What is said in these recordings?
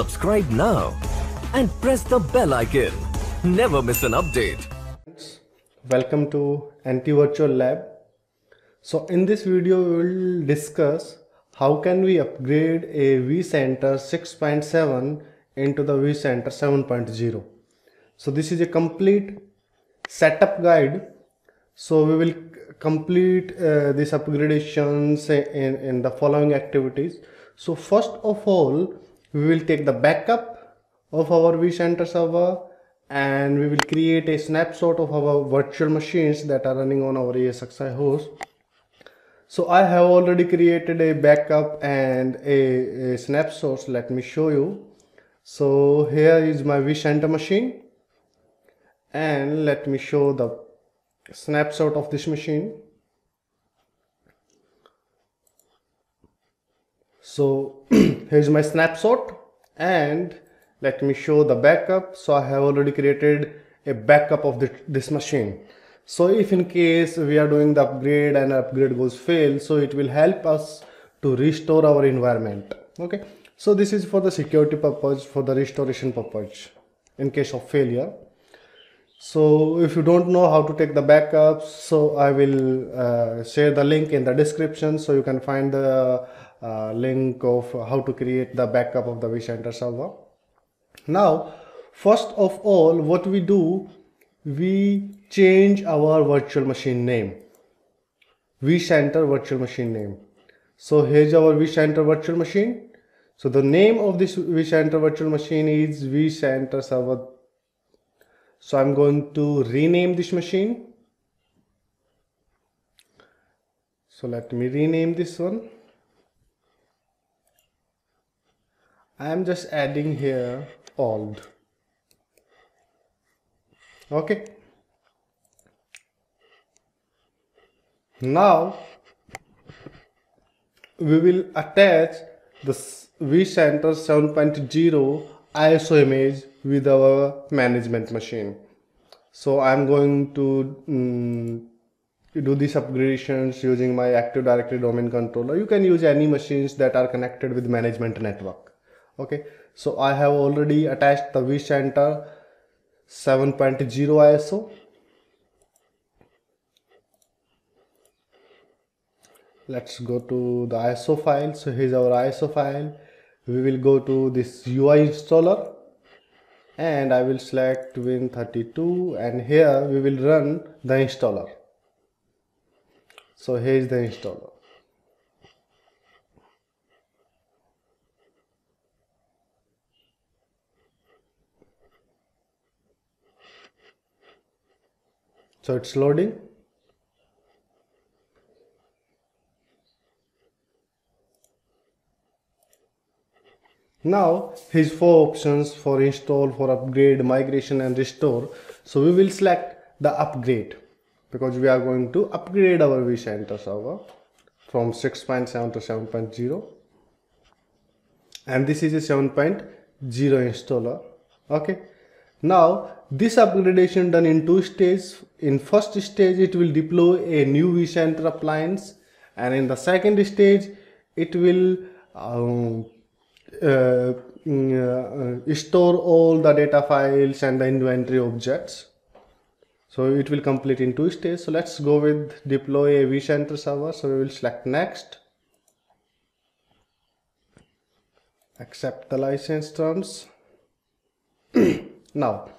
Subscribe now and press the bell icon. Never miss an update. Welcome to Anti-Virtual Lab. So in this video we will discuss how can we upgrade a vCenter 6.7 into the vCenter 7.0. So this is a complete setup guide. So we will complete these upgradations in the following activities. So first of all, we will take the backup of our vCenter server and we will create a snapshot of our virtual machines that are running on our ESXi host. So I have already created a backup and a snapshot. Let me show you. So here is my vCenter machine and let me show the snapshot of this machine. So here's my snapshot and let me show the backup. So I have already created a backup of this machine. So if in case we are doing the upgrade and upgrade goes fail, so it will help us to restore our environment. Okay, so this is for the security purpose, for the restoration purpose in case of failure. So if you don't know how to take the backups, so I will share the link in the description, so you can find the link of how to create the backup of the vCenter server. Now first of all, what we do, we change our virtual machine name, vCenter virtual machine name. So here's our vCenter virtual machine. So the name of this vCenter virtual machine is vCenter server. So I'm going to rename this machine. So let me rename this one. I am just adding here old. Okay. Now we will attach the vCenter 7.0 ISO image with our management machine. So I'm going to do these upgradations using my Active Directory domain controller. You can use any machines that are connected with management network. Okay, so I have already attached the vCenter 7.0 ISO. Let's go to the ISO file. So here's our ISO file. We will go to this UI installer and I will select Win32 and here we will run the installer. So here is the installer. So it's loading. Now here's 4 options for install, for upgrade, migration and restore. So we will select the upgrade because we are going to upgrade our vCenter server from 6.7 to 7.0 and this is a 7.0 installer. Okay, now this upgradation done in 2 stages. In first stage it will deploy a new vCenter appliance and in the second stage it will store all the data files and the inventory objects. So it will complete in 2 stages. So let's go with deploy a vCenter server. So we will select next, accept the license terms. Now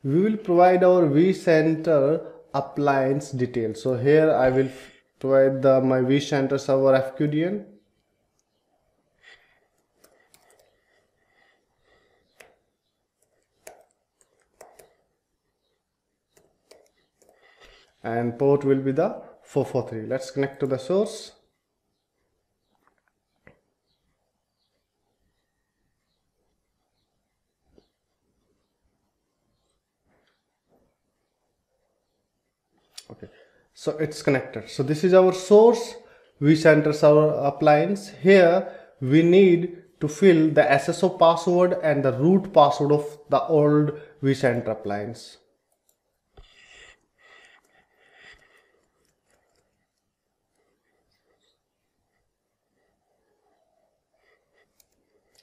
we will provide our vCenter appliance details. So here I will provide my vCenter server FQDN. And port will be the 443. Let's connect to the source. Okay, so it's connected. So this is our source vCenter server appliance. Here we need to fill the SSO password and the root password of the old vCenter appliance.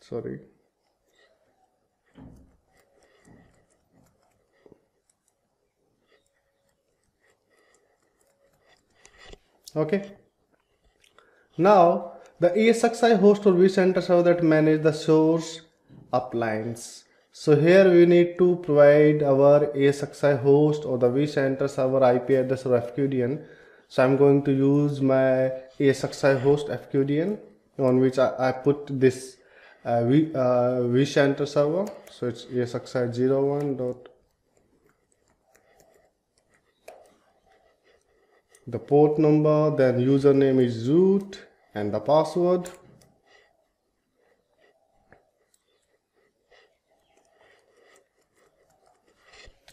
Sorry. Okay. Now the ESXi host or vCenter server that manage the source uplines. So here we need to provide our ESXi host or the vCenter server IP address or FQDN. So I'm going to use my ESXi host FQDN on which I put this vCenter server. So it's ESXi01 dot the port number, then username is root and the password.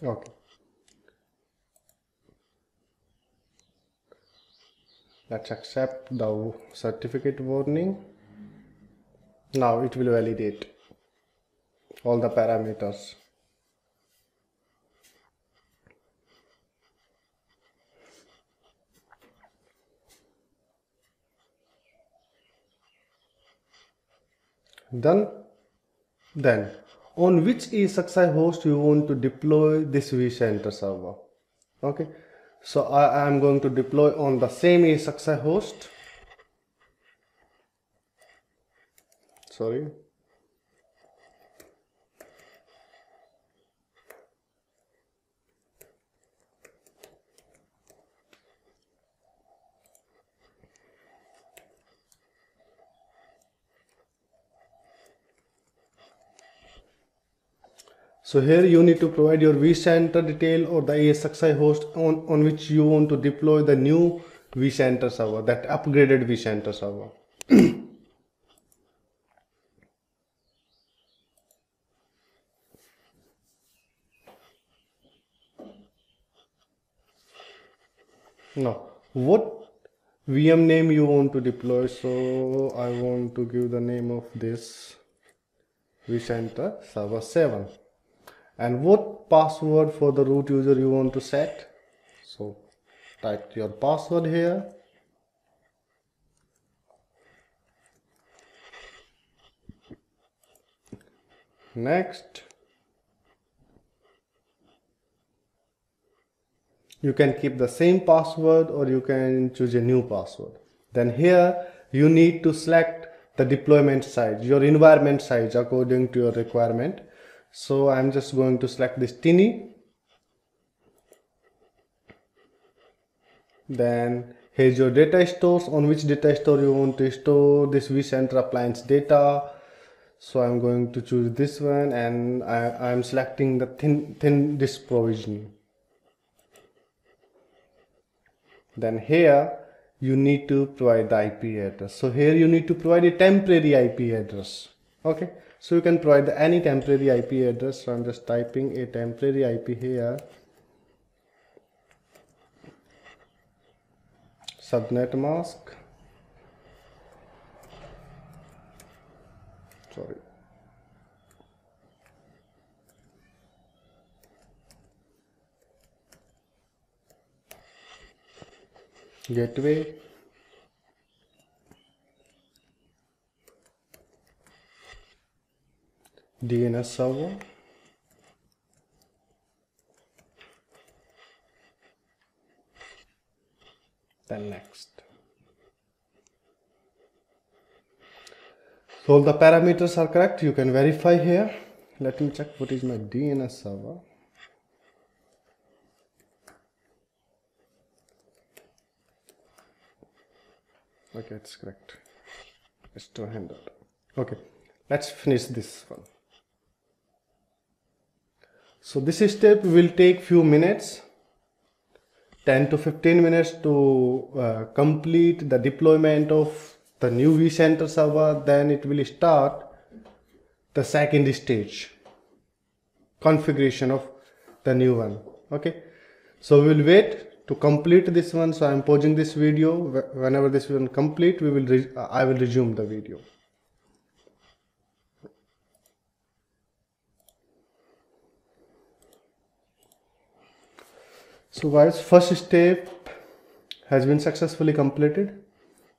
Okay. Let's accept the certificate warning. Now it will validate all the parameters. Done. Then on which ESXi host you want to deploy this vCenter server? Okay, so I am going to deploy on the same ESXi host. Sorry. So here you need to provide your vCenter detail or the ESXi host on which you want to deploy the new vCenter server, that upgraded vCenter server. Now, what VM name you want to deploy? So I want to give the name of this vCenter server 7. And what password for the root user you want to set? So type your password here. Next. You can keep the same password or you can choose a new password. Then here you need to select the deployment size, your environment size according to your requirement. So I'm just going to select this tiny. Then here's your data stores, on which data store you want to store this vCenter appliance data. So I'm going to choose this one and I'm selecting the thin disk provisioning. Then here you need to provide the IP address. So here you need to provide a temporary IP address. Okay, so you can provide any temporary IP address. So I'm just typing a temporary IP here. Subnet mask. Sorry. Gateway. DNS server. Then next. So all the parameters are correct. You can verify here. Let me check what is my DNS server. Okay, it's correct. It's 200. Okay, let's finish this one. So this step will take few minutes, 10 to 15 minutes to complete the deployment of the new vCenter server. Then it will start the second stage, configuration of the new one. Okay, so we will wait to complete this one. So I am pausing this video. Whenever this one complete, I will resume the video. So guys, first step has been successfully completed.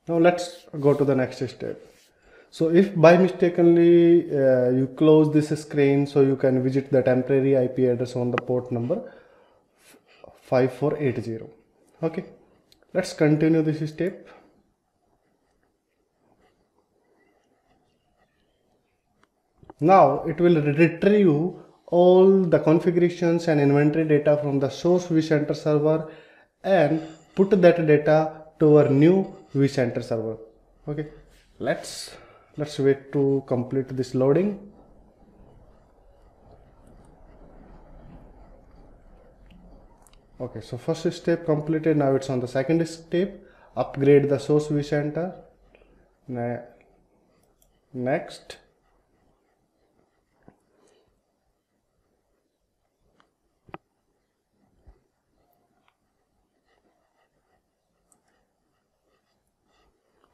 Now let's go to the next step. So if by mistakenly you close this screen, so you can visit the temporary IP address on the port number 5480. Okay, Let's continue this step. Now it will retrieve all the configurations and inventory data from the source vCenter server and put that data to our new vCenter server. Okay, let's wait to complete this loading. Okay, so first step completed. Now it's on the second step, upgrade the source vCenter. Next,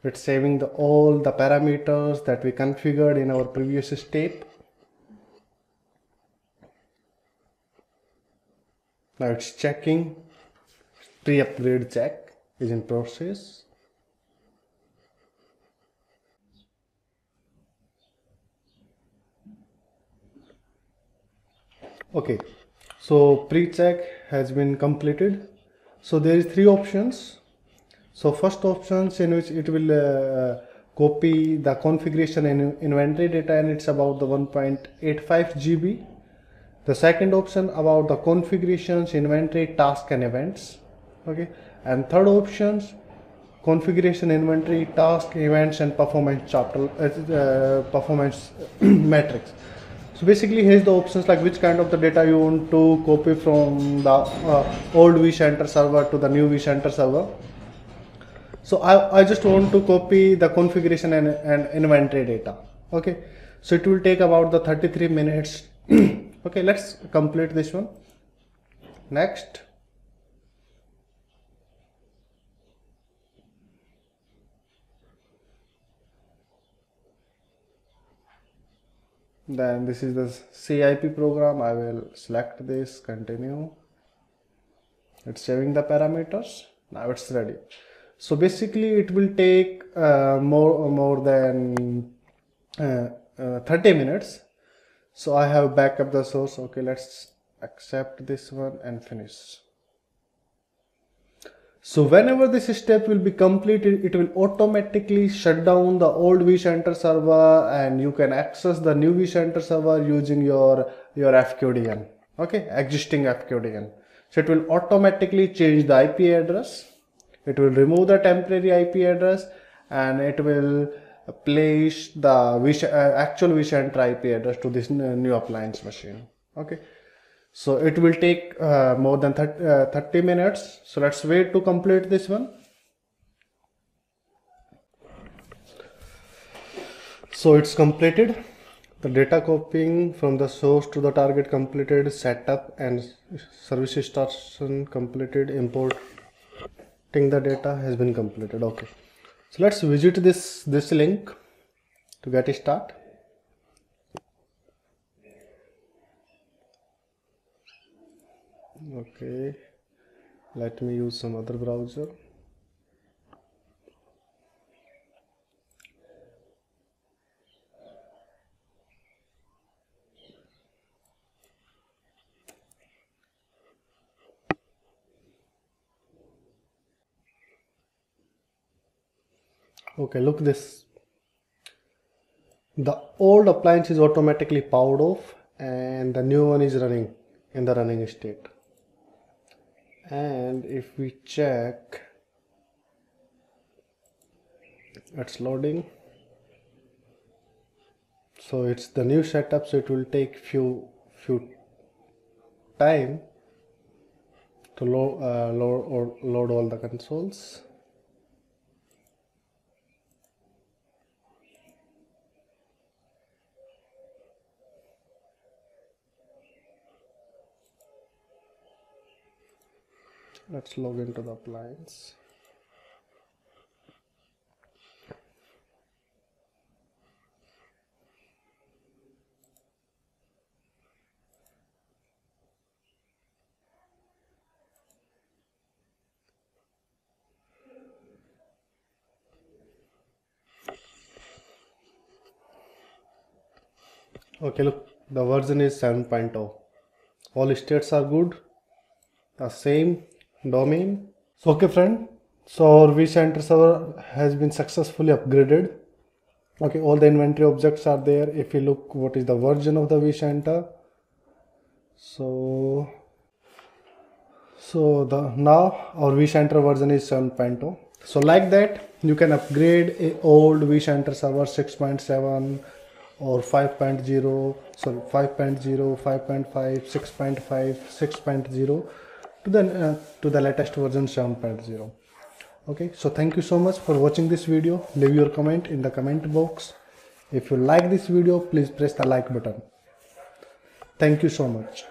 it's saving all the parameters that we configured in our previous step. Now it's checking. Pre-upgrade check is in process. Okay, so pre-check has been completed. So there is three options. So first options in which it will copy the configuration and inventory data, and it's about the 1.85 GB. The second option about the configurations, inventory, task and events. Okay, and third options, configuration, inventory, task, events and performance chapter, performance metrics. So basically here's the options, like which kind of the data you want to copy from the old vCenter server to the new vCenter server. So I just want to copy the configuration and inventory data. Okay, so it will take about the 33 minutes. Okay, let's complete this one. Next. Then this is the CIP program. I will select this, continue. It's saving the parameters. Now it's ready. So basically it will take more than 30 minutes. So I have backup the source. Okay, let's accept this one and finish. So whenever this step will be completed, it will automatically shut down the old vCenter server and you can access the new vCenter server using your FQDN. Okay, existing FQDN. So it will automatically change the IP address. It will remove the temporary IP address and it will place the actual vCenter IP address to this new appliance machine. Okay, so it will take more than 30 minutes. So let's wait to complete this one. So it's completed. The data copying from the source to the target completed, setup and service instruction completed, importing the data has been completed. Okay, so let's visit this link to get start. Okay, let me use some other browser. Okay, look this. The old appliance is automatically powered off and the new one is running in the running state. And if we check, it's loading. So it's the new setup, so it will take few time to load all the consoles. Let's log into the appliance. Okay, look, the version is 7.0. All states are good, the same domain. So okay friend, So our vCenter server has been successfully upgraded. Okay, all the inventory objects are there. If you look what is the version of the vCenter, so now our vCenter version is 7.0. So like that you can upgrade a old vCenter server 6.7 or 5.0, sorry 5.0, 5.5, 6.5, 6.0 to the latest version 7.0. Okay, so thank you so much for watching this video. Leave your comment in the comment box. If you like this video, please press the like button. Thank you so much.